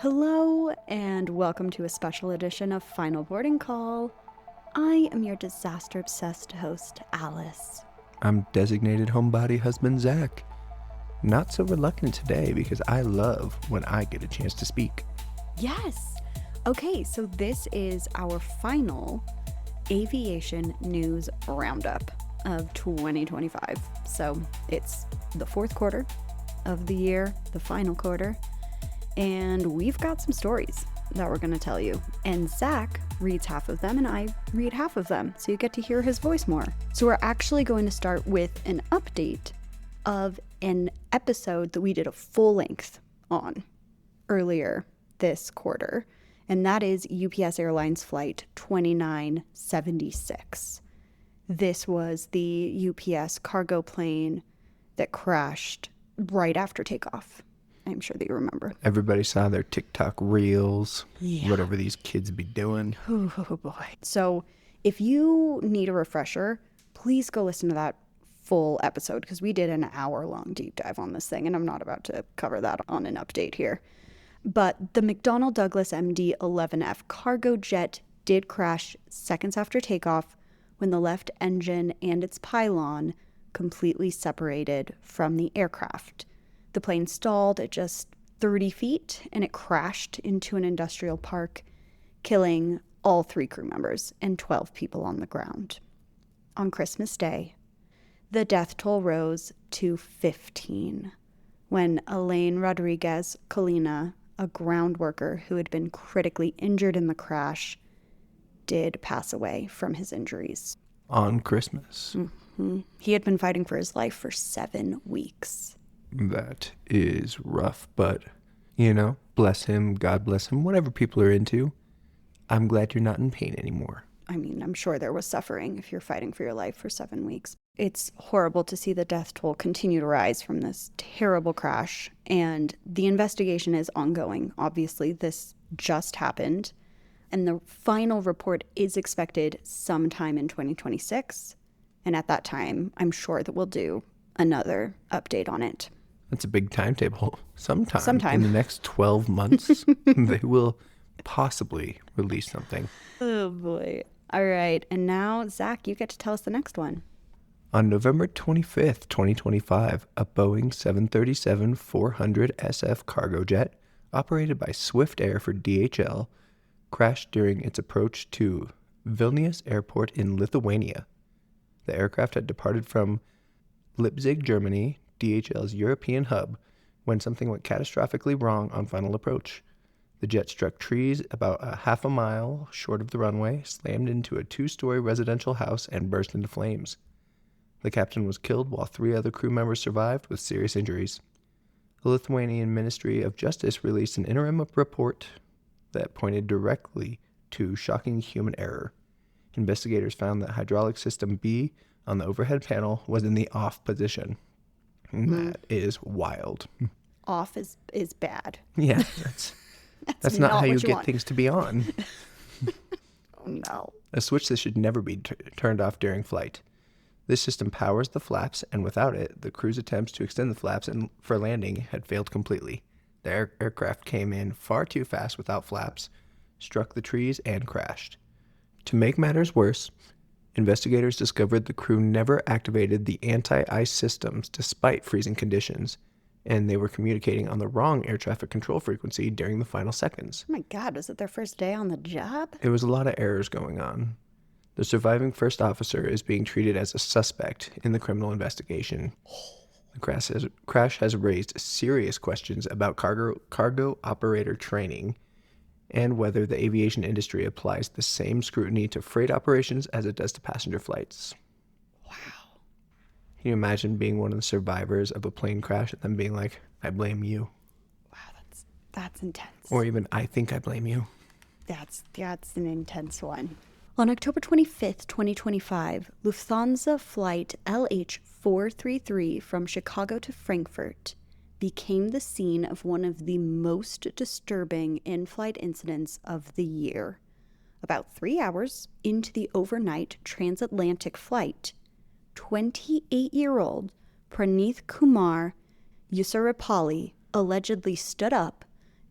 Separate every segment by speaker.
Speaker 1: Hello, and welcome to a special edition of Final Boarding Call. I am your disaster-obsessed host, Alice.
Speaker 2: I'm designated homebody husband Zach. Not so reluctant today because I love when I get a chance to speak.
Speaker 1: Yes! Okay, so this is our final aviation news roundup of 2025. So it's the fourth quarter of the year, the final quarter, and we've got some stories that we're going to tell you. And Zach reads half of them and I read half of them, so you get to hear his voice more. So we're actually going to start with an update of an episode that we did a full length on earlier this quarter, and that is UPS Airlines flight 2976. This was the UPS cargo plane that crashed right after takeoff. I'm sure that you remember.
Speaker 2: Everybody saw their TikTok reels,
Speaker 1: Yeah.
Speaker 2: whatever these kids be doing.
Speaker 1: Oh boy. So if you need a refresher, please go listen to that full episode because we did an hour-long deep dive on this thing, and I'm not about to cover that on an update here. But the McDonnell Douglas MD-11F cargo jet did crash seconds after takeoff when the left engine and its pylon completely separated from the aircraft. The plane stalled at just 30 feet and it crashed into an industrial park, killing all 3 crew members and 12 people on the ground. On Christmas Day, the death toll rose to 15 when Elaine Rodriguez Colina, a ground worker who had been critically injured in the crash, did pass away from his injuries.
Speaker 2: On Christmas.
Speaker 1: Mm-hmm. He had been fighting for his life for 7 weeks.
Speaker 2: That is rough, but, you know, bless him, God bless him, whatever people are into. I'm glad you're not in pain anymore.
Speaker 1: I mean, I'm sure there was suffering if you're fighting for your life for 7 weeks. It's horrible to see the death toll continue to rise from this terrible crash, and the investigation is ongoing. Obviously, this just happened, and the final report is expected sometime in 2026, and at that time, I'm sure that we'll do another update on it.
Speaker 2: That's a big timetable. Sometime in the next 12 months, they will possibly release something.
Speaker 1: Oh boy. All right. And now, Zach, you get to tell us the next one.
Speaker 2: On November 25th, 2025, a Boeing 737-400 SF cargo jet operated by Swift Air for DHL crashed during its approach to Vilnius Airport in Lithuania. The aircraft had departed from Leipzig, Germany, DHL's European hub, when something went catastrophically wrong on final approach. The jet struck trees about a half a mile short of the runway, slammed into a 2-story residential house, and burst into flames. The captain was killed while 3 other crew members survived with serious injuries. The Lithuanian Ministry of Justice released an interim report that pointed directly to shocking human error. Investigators found that hydraulic system B on the overhead panel was in the off position. That is wild.
Speaker 1: Off is bad.
Speaker 2: Yeah, that's not how you get
Speaker 1: want.
Speaker 2: things to be on.
Speaker 1: Oh, no.
Speaker 2: A switch that should never be turned off during flight. This system powers the flaps, and without it, the crew's attempts to extend the flaps and for landing had failed completely. The aircraft came in far too fast without flaps, struck the trees, and crashed. To make matters worse, investigators discovered the crew never activated the anti-ice systems despite freezing conditions, and they were communicating on the wrong air traffic control frequency during the final seconds.
Speaker 1: Oh my God, was it their first day on the job?
Speaker 2: There was a lot of errors going on. The surviving first officer is being treated as a suspect in the criminal investigation. The crash has raised serious questions about cargo operator training and whether the aviation industry applies the same scrutiny to freight operations as it does to passenger flights.
Speaker 1: Wow.
Speaker 2: Can you imagine being one of the survivors of a plane crash and then being like, I blame you?
Speaker 1: Wow, that's intense.
Speaker 2: Or even, I think I blame you.
Speaker 1: That's an intense one. On October 25th, 2025, Lufthansa flight LH433 from Chicago to Frankfurt became the scene of one of the most disturbing in-flight incidents of the year. About 3 hours into the overnight transatlantic flight, 28-year-old Praneeth Kumar Yusarapalli allegedly stood up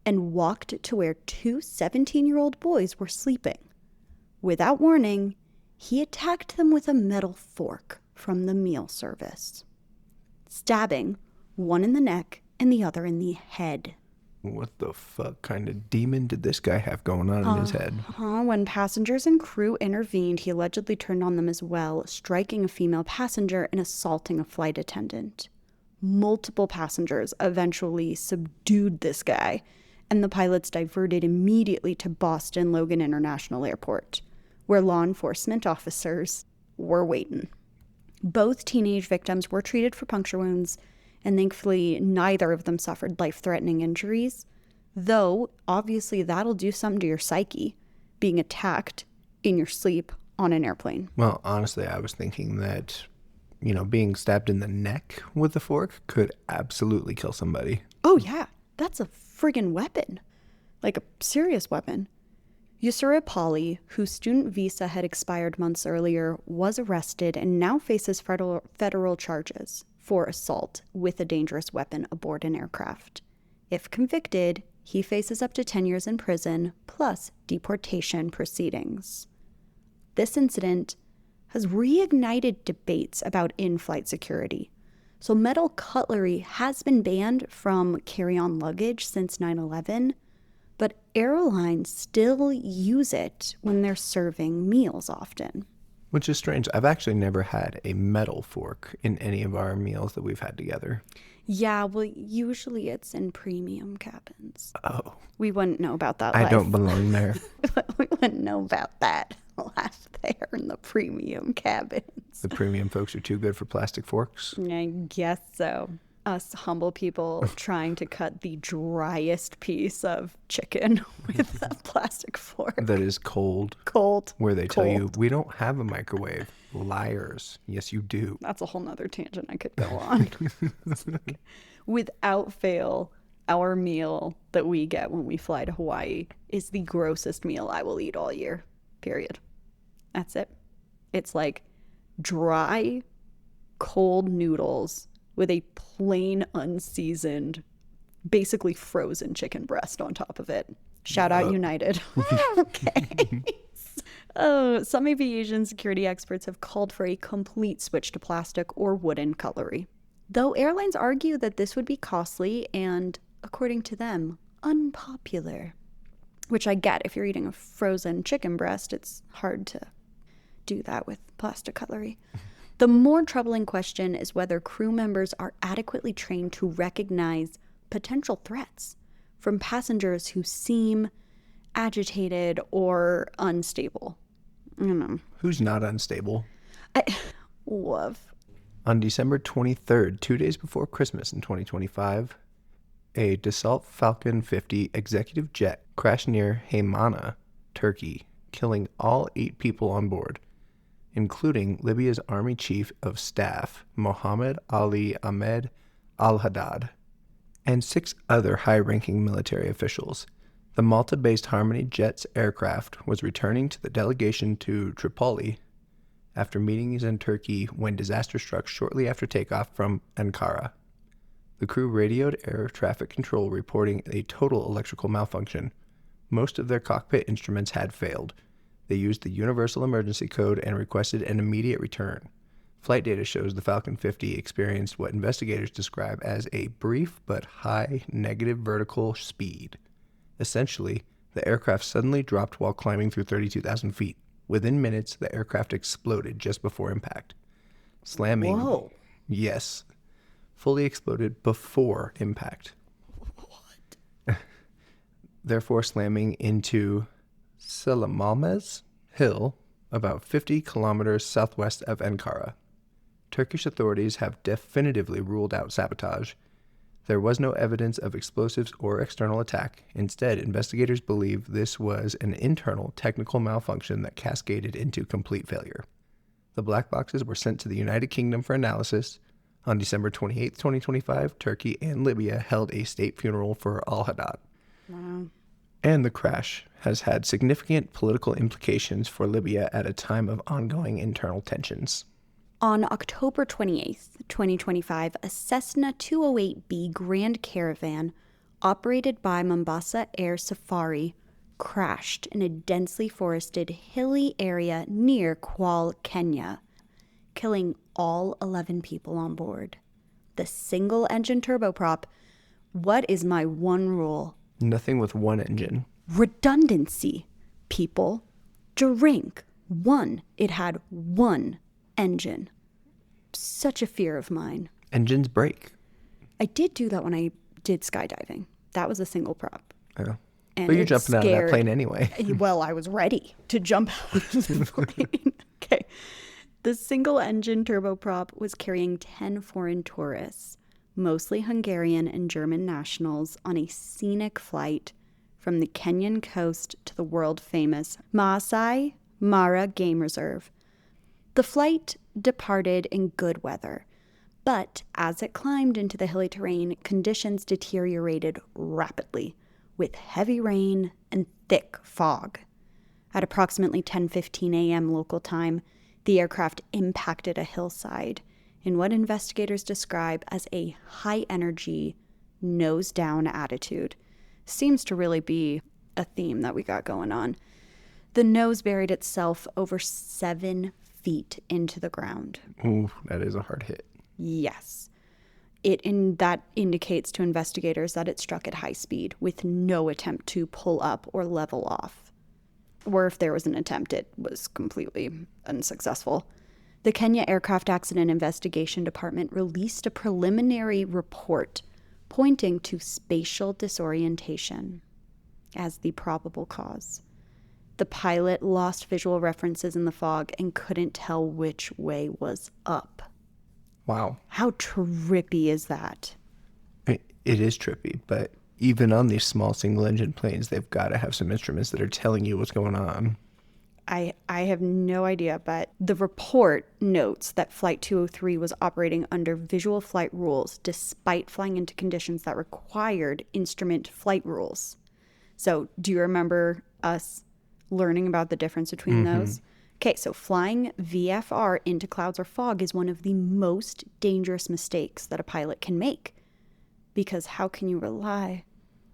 Speaker 1: and walked to where two 17-year-old boys were sleeping. Without warning, he attacked them with a metal fork from the meal service, stabbing one in the neck and the other in the head.
Speaker 2: What the fuck kind of demon did this guy have going on in his head?
Speaker 1: When passengers and crew intervened, he allegedly turned on them as well, striking a female passenger and assaulting a flight attendant. Multiple passengers eventually subdued this guy, and the pilots diverted immediately to Boston Logan International Airport, where law enforcement officers were waiting. Both teenage victims were treated for puncture wounds, and thankfully neither of them suffered life-threatening injuries, though obviously that'll do something to your psyche, being attacked in your sleep on an airplane.
Speaker 2: Well, honestly, I was thinking that, being stabbed in the neck with a fork could absolutely kill somebody.
Speaker 1: Oh yeah, that's a friggin' weapon. Like a serious weapon. Yusura Pauly, whose student visa had expired months earlier, was arrested and now faces federal charges for assault with a dangerous weapon aboard an aircraft. If convicted, he faces up to 10 years in prison plus deportation proceedings. This incident has reignited debates about in-flight security. So metal cutlery has been banned from carry-on luggage since 9/11, but airlines still use it when they're serving meals often.
Speaker 2: Which is strange. I've actually never had a metal fork in any of our meals that we've had together.
Speaker 1: Yeah, well, usually it's in premium cabins.
Speaker 2: Oh.
Speaker 1: We wouldn't know about that
Speaker 2: I
Speaker 1: life.
Speaker 2: don't belong there.
Speaker 1: We wouldn't know about that life there in the premium cabins.
Speaker 2: The premium folks are too good for plastic forks.
Speaker 1: I guess so. Us humble people trying to cut the driest piece of chicken with a plastic fork.
Speaker 2: That is cold.
Speaker 1: Cold.
Speaker 2: Where they tell you,
Speaker 1: Cold.
Speaker 2: we don't have a microwave. Liars. Yes, you do.
Speaker 1: That's a whole nother tangent I could go on. Without fail, our meal that we get when we fly to Hawaii is the grossest meal I will eat all year. Period. That's it. It's like dry, cold noodles with a plain, unseasoned, basically frozen chicken breast on top of it. Shout out United. Okay. Some aviation security experts have called for a complete switch to plastic or wooden cutlery, though airlines argue that this would be costly and, according to them, unpopular. Which I get. If you're eating a frozen chicken breast, it's hard to do that with plastic cutlery. The more troubling question is whether crew members are adequately trained to recognize potential threats from passengers who seem agitated or unstable. I don't know.
Speaker 2: Who's not unstable?
Speaker 1: Woof.
Speaker 2: On December 23rd, 2 days before Christmas in 2025, a Dassault Falcon 50 executive jet crashed near Haymana, Turkey, killing all 8 people on board, including Libya's Army Chief of Staff, Mohammed Ali Ahmed al-Haddad, and 6 other high-ranking military officials. The Malta-based Harmony Jets aircraft was returning to the delegation to Tripoli after meetings in Turkey when disaster struck shortly after takeoff from Ankara. The crew radioed air traffic control reporting a total electrical malfunction. Most of their cockpit instruments had failed. They used the Universal Emergency Code and requested an immediate return. Flight data shows the Falcon 50 experienced what investigators describe as a brief but high negative vertical speed. Essentially, the aircraft suddenly dropped while climbing through 32,000 feet. Within minutes, the aircraft exploded just before impact. Slamming.
Speaker 1: Whoa.
Speaker 2: Yes. Fully exploded before impact.
Speaker 1: What?
Speaker 2: Therefore slamming into Salamalmez Hill, about 50 kilometers southwest of Ankara. Turkish authorities have definitively ruled out sabotage. There was no evidence of explosives or external attack. Instead, investigators believe this was an internal technical malfunction that cascaded into complete failure. The black boxes were sent to the United Kingdom for analysis. On December 28, 2025, Turkey and Libya held a state funeral for al-Haddad.
Speaker 1: Wow.
Speaker 2: And the crash has had significant political implications for Libya at a time of ongoing internal tensions.
Speaker 1: On October 28th, 2025, a Cessna 208B Grand Caravan operated by Mombasa Air Safari, crashed in a densely forested, hilly area near Kwale, Kenya, killing all 11 people on board. The single-engine turboprop. What is my one rule?
Speaker 2: Nothing with one engine.
Speaker 1: Redundancy. People, drink. One. It had one engine. Such a fear of mine.
Speaker 2: Engines break.
Speaker 1: I did do that when I did skydiving. That was a single prop.
Speaker 2: Yeah.
Speaker 1: And
Speaker 2: But you're
Speaker 1: it
Speaker 2: jumping out of that
Speaker 1: scared-
Speaker 2: plane anyway.
Speaker 1: Well, I was ready to jump out of the plane. Okay. The single-engine turboprop was carrying 10 foreign tourists, mostly Hungarian and German nationals, on a scenic flight from the Kenyan coast to the world-famous Maasai Mara Game Reserve. The flight departed in good weather, but as it climbed into the hilly terrain, conditions deteriorated rapidly, with heavy rain and thick fog. At approximately 10:15 a.m. local time, the aircraft impacted a hillside in what investigators describe as a high-energy, nose-down attitude. Seems to really be a theme that we got going on. The nose buried itself over 7 feet into the ground.
Speaker 2: Ooh, that is a hard hit.
Speaker 1: Yes. That indicates to investigators that it struck at high speed with no attempt to pull up or level off. Or if there was an attempt, it was completely unsuccessful. The Kenya Aircraft Accident Investigation Department released a preliminary report pointing to spatial disorientation as the probable cause. The pilot lost visual references in the fog and couldn't tell which way was up.
Speaker 2: Wow.
Speaker 1: How trippy is that?
Speaker 2: It is trippy, but even on these small single-engine planes, they've got to have some instruments that are telling you what's going on.
Speaker 1: I have no idea, but the report notes that Flight 203 was operating under visual flight rules despite flying into conditions that required instrument flight rules. So do you remember us learning about the difference between those? Okay, so flying VFR into clouds or fog is one of the most dangerous mistakes that a pilot can make. Because how can you rely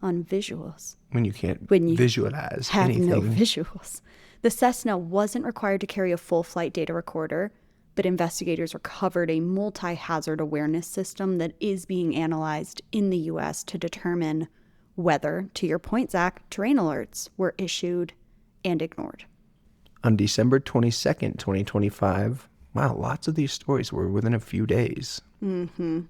Speaker 1: on visuals
Speaker 2: When you can't
Speaker 1: you
Speaker 2: visualize
Speaker 1: have
Speaker 2: anything.
Speaker 1: no visuals? The Cessna wasn't required to carry a full flight data recorder, but investigators recovered a multi-hazard awareness system that is being analyzed in the U.S. to determine whether, to your point, Zach, terrain alerts were issued and ignored.
Speaker 2: On December 22nd, 2025, wow, lots of these stories were within a few days. On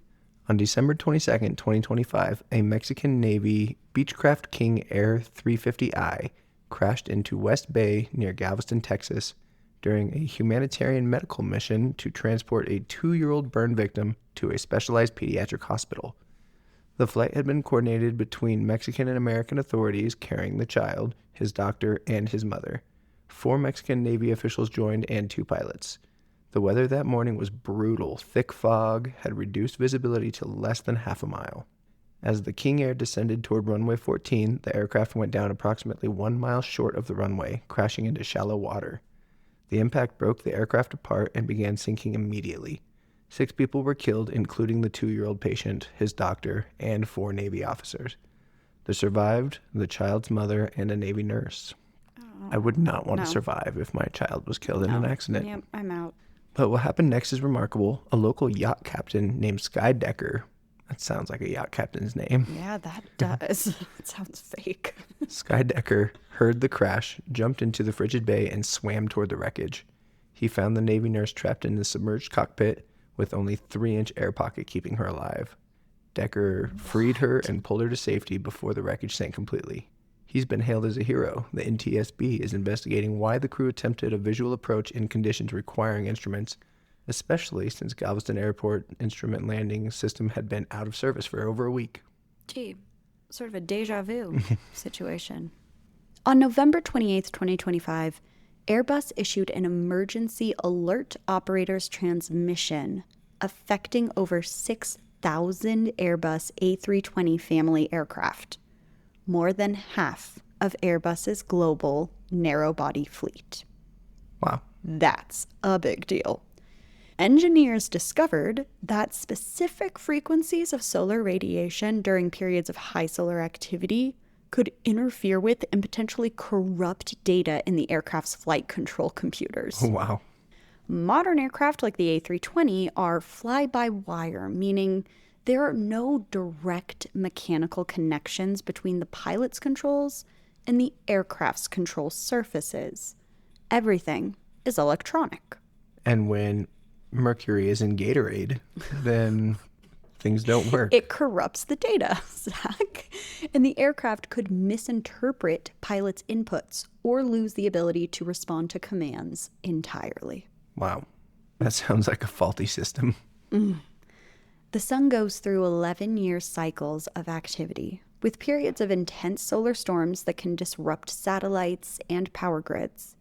Speaker 2: December 22nd, 2025, a Mexican Navy Beechcraft King Air 350I crashed into West Bay near Galveston, Texas, during a humanitarian medical mission to transport a 2-year-old burn victim to a specialized pediatric hospital. The flight had been coordinated between Mexican and American authorities carrying the child, his doctor, and his mother. 4 Mexican Navy officials joined and 2 pilots. The weather that morning was brutal. Thick fog had reduced visibility to less than half a mile. As the King Air descended toward runway 14, the aircraft went down approximately 1 mile short of the runway, crashing into shallow water. The impact broke the aircraft apart and began sinking immediately. 6 people were killed, including the 2-year-old patient, his doctor, and 4 Navy officers. There survived the child's mother and a Navy nurse. I would not want to survive if my child was killed in an accident.
Speaker 1: Yep, I'm out.
Speaker 2: But what happened next is remarkable. A local yacht captain named Skydecker, that sounds like a yacht captain's name.
Speaker 1: Yeah, that does. It sounds fake.
Speaker 2: Skydecker heard the crash, jumped into the frigid bay, and swam toward the wreckage. He found the Navy nurse trapped in the submerged cockpit with only 3-inch air pocket keeping her alive. Decker freed her and pulled her to safety before the wreckage sank completely. He's been hailed as a hero. The NTSB is investigating why the crew attempted a visual approach in conditions requiring instruments, especially since Galveston Airport instrument landing system had been out of service for over a week.
Speaker 1: Gee, sort of a deja vu situation. On November 28th, 2025, Airbus issued an emergency alert operator's transmission affecting over 6,000 Airbus A320 family aircraft, more than half of Airbus's global narrow-body fleet.
Speaker 2: Wow.
Speaker 1: That's a big deal. Engineers discovered that specific frequencies of solar radiation during periods of high solar activity could interfere with and potentially corrupt data in the aircraft's flight control computers.
Speaker 2: Wow.
Speaker 1: Modern aircraft like the A320 are fly-by-wire, meaning there are no direct mechanical connections between the pilot's controls and the aircraft's control surfaces. Everything is electronic.
Speaker 2: And when mercury is in Gatorade, then things don't work.
Speaker 1: It corrupts the data, Zach. And the aircraft could misinterpret pilots' inputs or lose the ability to respond to commands entirely.
Speaker 2: Wow. That sounds like a faulty system.
Speaker 1: The sun goes through 11-year cycles of activity, with periods of intense solar storms that can disrupt satellites and power grids.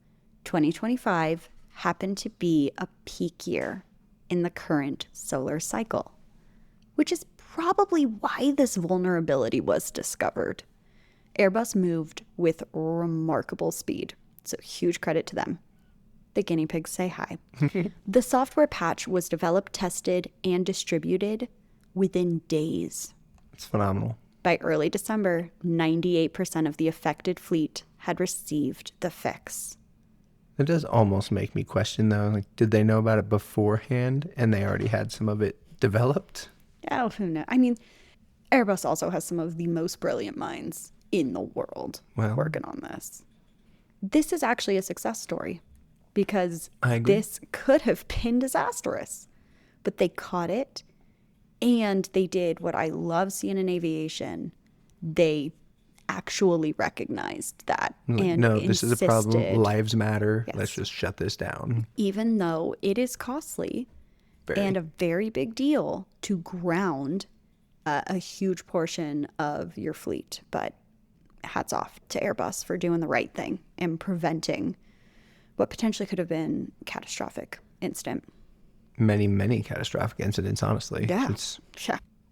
Speaker 1: 2025 happened to be a peak year in the current solar cycle, which is probably why this vulnerability was discovered. Airbus moved with remarkable speed, so huge credit to them. The guinea pigs say hi. The software patch was developed, tested, and distributed within days.
Speaker 2: It's phenomenal.
Speaker 1: By early December, 98% of the affected fleet had received the fix.
Speaker 2: It does almost make me question, though, like, did they know about it beforehand and they already had some of it developed?
Speaker 1: Oh, who knows? I mean, Airbus also has some of the most brilliant minds in the world working on this. This is actually a success story because this could have been disastrous, but they caught it and they did what I love seeing in aviation. They actually recognized that and
Speaker 2: no, this is a problem. Lives matter.
Speaker 1: Yes.
Speaker 2: Let's just shut this down.
Speaker 1: Even though it is costly and a very big deal to ground a huge portion of your fleet. But hats off to Airbus for doing the right thing and preventing what potentially could have been a catastrophic incident.
Speaker 2: Many, many catastrophic incidents, honestly.
Speaker 1: Yeah.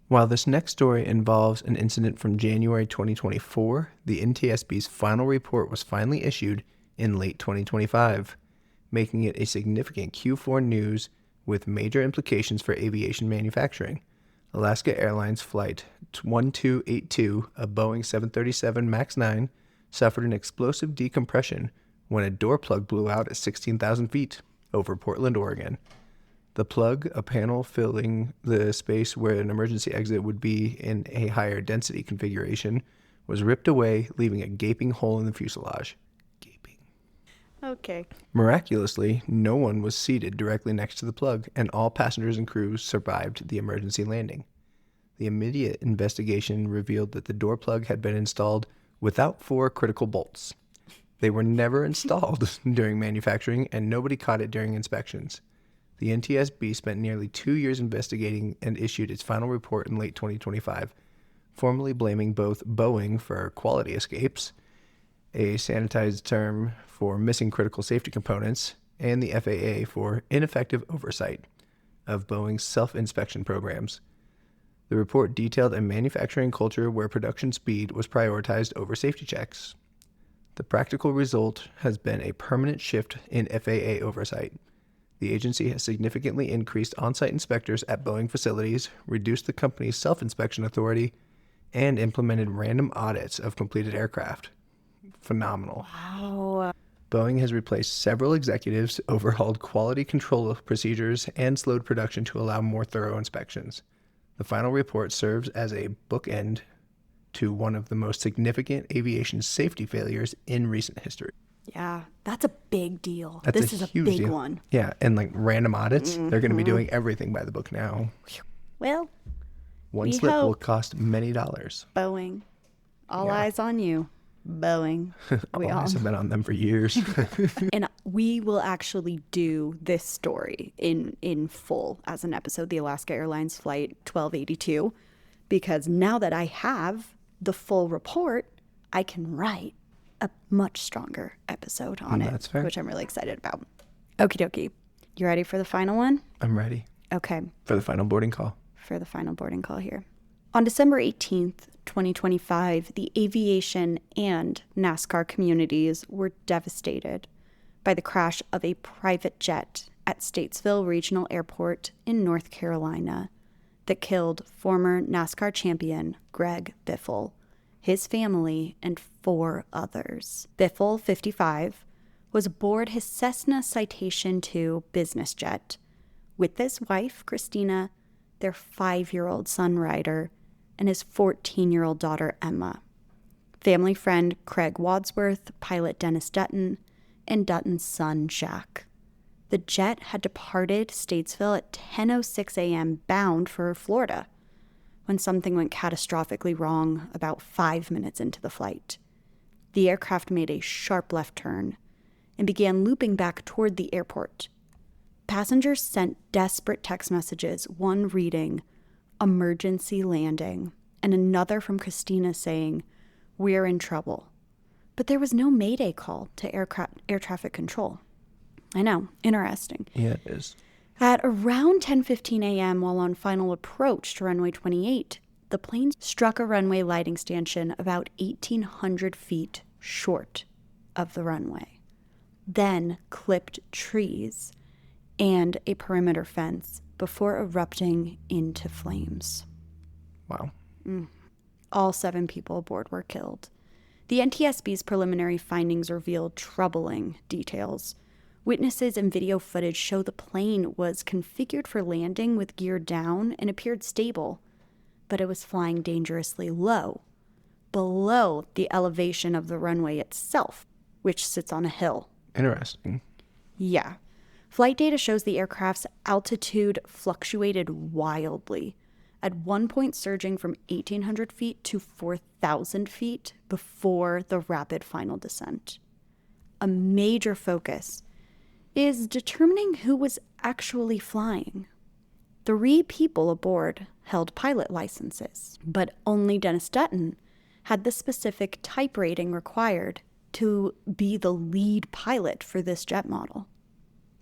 Speaker 2: While this next story involves an incident from January 2024, the NTSB's final report was finally issued in late 2025, making it a significant Q4 news with major implications for aviation manufacturing. Alaska Airlines Flight 1282, a Boeing 737 MAX 9, suffered an explosive decompression when a door plug blew out at 16,000 feet over Portland, Oregon. The plug, a panel filling the space where an emergency exit would be in a higher density configuration, was ripped away, leaving a gaping hole in the fuselage. Gaping.
Speaker 1: Okay.
Speaker 2: Miraculously, no one was seated directly next to the plug, and all passengers and crew survived the emergency landing. The immediate investigation revealed that the door plug had been installed without 4 critical bolts. They were never installed during manufacturing, and nobody caught it during inspections. The NTSB spent nearly 2 years investigating and issued its final report in late 2025, formally blaming both Boeing for quality escapes, a sanitized term for missing critical safety components, and the FAA for ineffective oversight of Boeing's self-inspection programs. The report detailed a manufacturing culture where production speed was prioritized over safety checks. The practical result has been a permanent shift in FAA oversight. The agency has significantly increased on-site inspectors at Boeing facilities, reduced the company's self-inspection authority, and implemented random audits of completed aircraft. Phenomenal.
Speaker 1: Wow.
Speaker 2: Boeing has replaced several executives, overhauled quality control procedures, and slowed production to allow more thorough inspections. The final report serves as a bookend to one of the most significant aviation safety failures in recent history.
Speaker 1: Yeah, that's a big deal.
Speaker 2: That's
Speaker 1: this is a
Speaker 2: huge
Speaker 1: big
Speaker 2: deal.
Speaker 1: one.
Speaker 2: Yeah, and like random audits, they're going to be doing everything by the book now.
Speaker 1: Well,
Speaker 2: One slip will cost many dollars.
Speaker 1: Boeing. All eyes on you. Boeing.
Speaker 2: All eyes have been on them for years.
Speaker 1: And we will actually do this story in full as an episode, the Alaska Airlines Flight 1282, because now that I have the full report, I can write a much stronger episode on it,
Speaker 2: That's fair.
Speaker 1: which I'm really excited about. Okie dokie. You ready for the final one?
Speaker 2: I'm ready.
Speaker 1: Okay.
Speaker 2: For the final boarding call.
Speaker 1: For the final boarding call here. On December 18th, 2025, the aviation and NASCAR communities were devastated by the crash of a private jet at Statesville Regional Airport in North Carolina that killed former NASCAR champion Greg Biffle, his family, and 4 others. Biffle, 55, was aboard his Cessna Citation II business jet with his wife, Christina, their 5-year-old son, Ryder, and his 14-year-old daughter, Emma. Family friend Craig Wadsworth, pilot Dennis Dutton, and Dutton's son, Jack. The jet had departed Statesville at 10:06 a.m. bound for Florida when something went catastrophically wrong about 5 minutes into the flight. The aircraft made a sharp left turn and began looping back toward the airport. Passengers sent desperate text messages, one reading, "Emergency landing," and another from Christina saying, "We're in trouble." But there was no mayday call to air traffic control. I know, interesting.
Speaker 2: Yeah, it is.
Speaker 1: At around 10:15 a.m., while on final approach to runway 28, the plane struck a runway lighting stanchion about 1,800 feet short of the runway, then clipped trees and a perimeter fence before erupting into flames.
Speaker 2: Wow.
Speaker 1: All 7 people aboard were killed. The NTSB's preliminary findings revealed troubling details. Witnesses and video footage show the plane was configured for landing with gear down and appeared stable, but it was flying dangerously low, below the elevation of the runway itself, which sits on a hill.
Speaker 2: Interesting.
Speaker 1: Yeah. Flight data shows the aircraft's altitude fluctuated wildly, at one point surging from 1,800 feet to 4,000 feet before the rapid final descent. A major focus is determining who was actually flying. 3 people aboard held pilot licenses, but only Dennis Dutton had the specific type rating required to be the lead pilot for this jet model.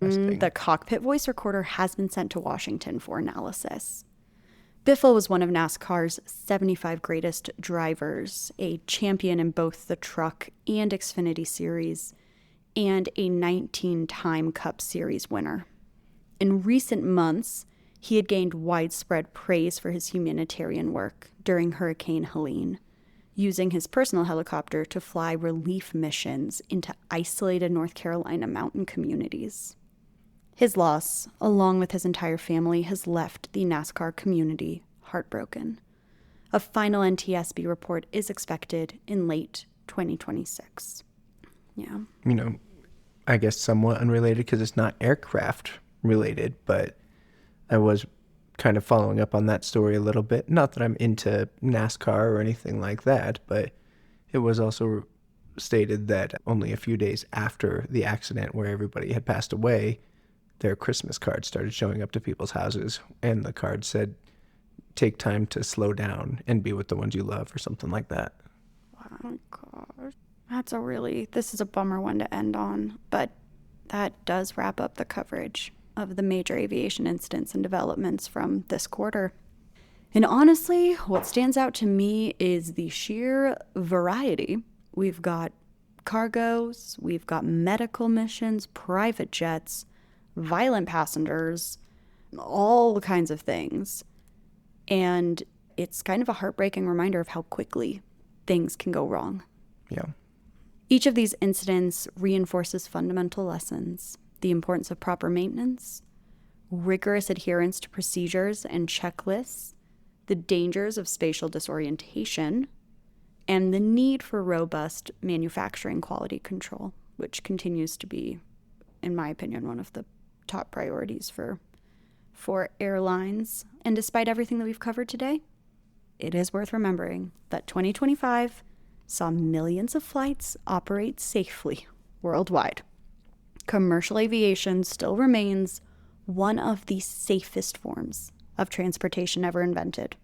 Speaker 1: The cockpit voice recorder has been sent to Washington for analysis. Biffle was one of NASCAR's 75 greatest drivers, a champion in both the Truck and Xfinity Series, and a 19-time Cup Series winner. In recent months, he had gained widespread praise for his humanitarian work during Hurricane Helene, using his personal helicopter to fly relief missions into isolated North Carolina mountain communities. His loss, along with his entire family, has left the NASCAR community heartbroken. A final NTSB report is expected in late 2026. Yeah.
Speaker 2: You know, I guess somewhat unrelated because it's not aircraft related, but I was kind of following up on that story a little bit. Not that I'm into NASCAR or anything like that, but it was also stated that only a few days after the accident where everybody had passed away, their Christmas cards started showing up to people's houses, and the card said, "Take time to slow down and be with the ones you love," or something like that.
Speaker 1: Oh, gosh. This is a bummer one to end on, but that does wrap up the coverage of the major aviation incidents and developments from this quarter. And honestly, what stands out to me is the sheer variety. We've got cargoes, we've got medical missions, private jets, violent passengers, all kinds of things. And it's kind of a heartbreaking reminder of how quickly things can go wrong.
Speaker 2: Yeah.
Speaker 1: Each of these incidents reinforces fundamental lessons: the importance of proper maintenance, rigorous adherence to procedures and checklists, the dangers of spatial disorientation, and the need for robust manufacturing quality control, which continues to be, in my opinion, one of the top priorities for airlines. And despite everything that we've covered today, it is worth remembering that 2025 saw millions of flights operate safely worldwide. Commercial aviation still remains one of the safest forms of transportation ever invented.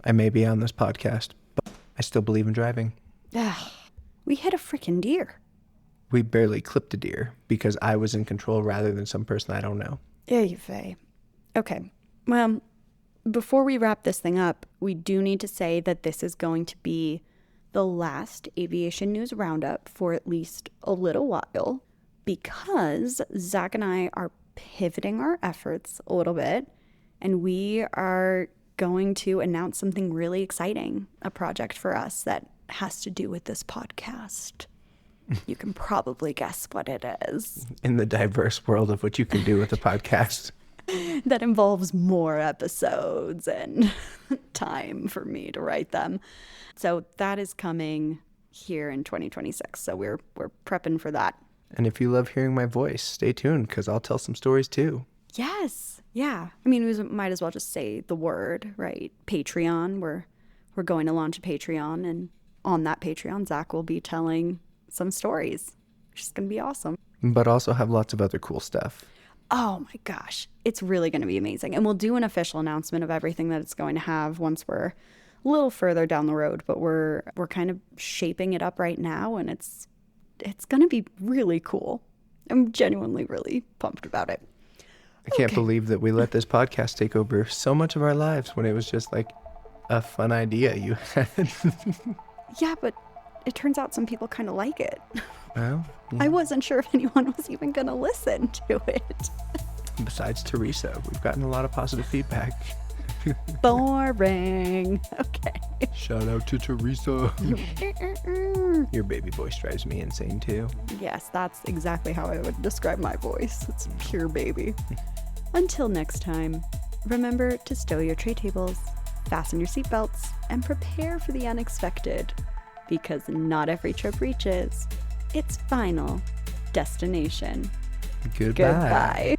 Speaker 2: I may be on this podcast, but I still believe in driving.
Speaker 1: We hit a freaking deer.
Speaker 2: We barely clipped a deer because I was in control rather than some person I don't know.
Speaker 1: Vey. Okay, well, before we wrap this thing up, we do need to say that this is going to be the last aviation news roundup for at least a little while, because Zach and I are pivoting our efforts a little bit, and we are going to announce something really exciting, a project for us that has to do with this podcast. You can probably guess what it is.
Speaker 2: In the diverse world of what you can do with a podcast.
Speaker 1: That involves more episodes and time for me to write them. So that is coming here in 2026. So we're prepping for that.
Speaker 2: And if you love hearing my voice, stay tuned because I'll tell some stories too.
Speaker 1: Yes. Yeah. I mean, we might as well just say the word, right? Patreon. We're going to launch a Patreon, and on that Patreon, Zach will be telling some stories, which is going to be awesome.
Speaker 2: But also have lots of other cool stuff.
Speaker 1: Oh my gosh. It's really going to be amazing. And we'll do an official announcement of everything that it's going to have once we're a little further down the road, but we're kind of shaping it up right now, and it's going to be really cool. I'm genuinely really pumped about it.
Speaker 2: I can't believe that we let this podcast take over so much of our lives when it was just like a fun idea you had.
Speaker 1: Yeah, but it turns out some people kind of like it.
Speaker 2: Well, yeah.
Speaker 1: I wasn't sure if anyone was even going to listen to it.
Speaker 2: Besides Teresa, we've gotten a lot of positive feedback.
Speaker 1: Boring. Okay.
Speaker 2: Shout out to Teresa. Your baby voice drives me insane too.
Speaker 1: Yes, that's exactly how I would describe my voice. It's pure baby. Until next time, remember to stow your tray tables, fasten your seatbelts, and prepare for the unexpected. Because not every trip reaches its final destination.
Speaker 2: Goodbye.
Speaker 1: Goodbye.